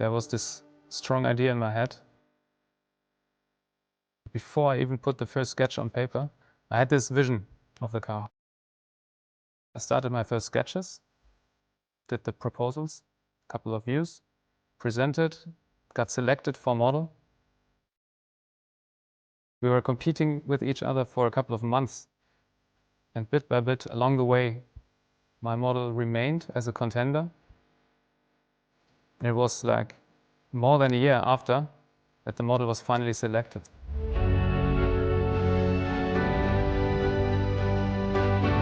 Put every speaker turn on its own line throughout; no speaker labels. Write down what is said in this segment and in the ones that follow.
there was this strong idea in my head. Before I even put the first sketch on paper, I had this vision of the car. I started my first sketches, did the proposals, a couple of views, presented, got selected for model. We were competing with each other for a couple of months, and bit by bit along the way, my model remained as a contender. It was like more than a year after that the model was finally selected.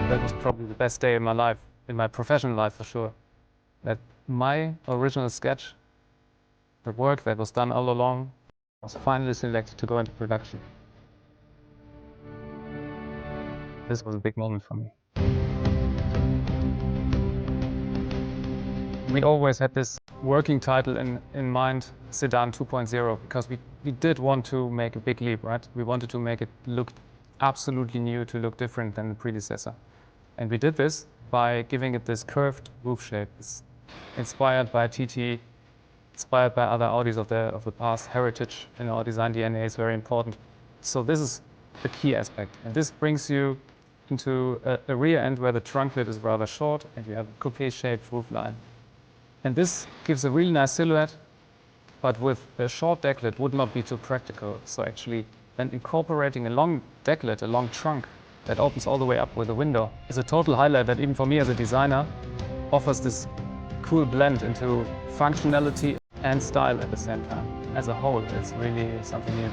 That was probably the best day in my life, in my professional life for sure. That my original sketch, the work that was done all along, was finally selected to go into production. This was a big moment for me. We always had this working title in mind, Sedan 2.0, because we did want to make a big leap, right? We wanted to make it look absolutely new, to look different than the predecessor. And we did this by giving it this curved roof shape. It's inspired by TT, inspired by other Audis of the past. Heritage in our design DNA is very important. So this is the key aspect. And this brings you into a rear end where the trunk lid is rather short and you have a coupe-shaped roof line. And this gives a really nice silhouette, but with a short deck lid would not be too practical. So actually then incorporating a long deck lid, a long trunk that opens all the way up with a window is a total highlight that even for me as a designer offers this cool blend into functionality and style at the same time. As a whole, it's really something new.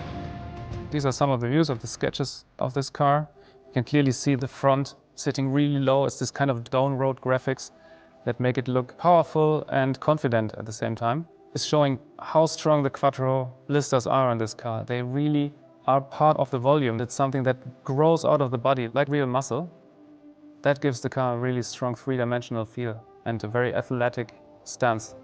These are some of the views of the sketches of this car. You can clearly see the front sitting really low. It's this kind of down road graphics that make it look powerful and confident at the same time. It's showing how strong the quattro blisters are on this car. They really are part of the volume. It's something that grows out of the body like real muscle. That gives the car a really strong three-dimensional feel and a very athletic stance.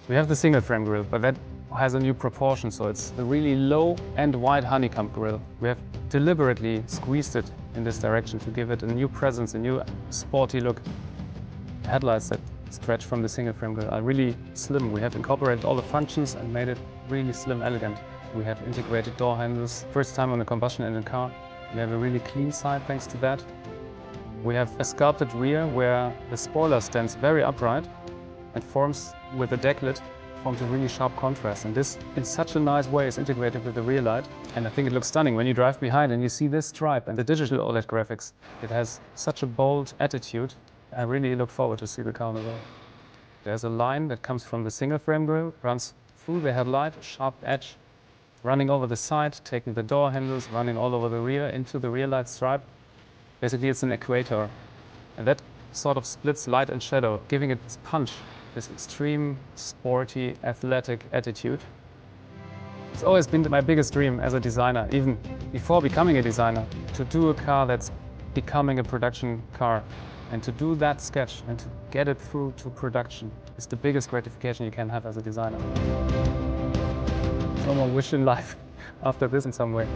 We have the single frame grille, but that has a new proportion, so it's a really low and wide honeycomb grille. We have deliberately squeezed it in this direction to give it a new presence, a new sporty look. Headlights that stretch from the single frame grille are really slim. We have incorporated all the functions and made it really slim, elegant. We have integrated door handles. First time on a combustion engine car. We have a really clean side thanks to that. We have a sculpted rear where the spoiler stands very upright and forms with the deck lid, forms a really sharp contrast. And this, in such a nice way, is integrated with the rear light. And I think it looks stunning when you drive behind and you see this stripe and the digital OLED graphics. It has such a bold attitude. I really look forward to see the car on the road. There's a line that comes from the single frame grille, runs through the headlight, a sharp edge, running over the side, taking the door handles, running all over the rear into the rear light stripe. Basically, it's an equator. And that sort of splits light and shadow, giving it this punch, this extreme, sporty, athletic attitude. It's always been my biggest dream as a designer, even before becoming a designer, to do a car that's becoming a production car. And to do that sketch and to get it through to production is the biggest gratification you can have as a designer. No more wish in life after this in some way.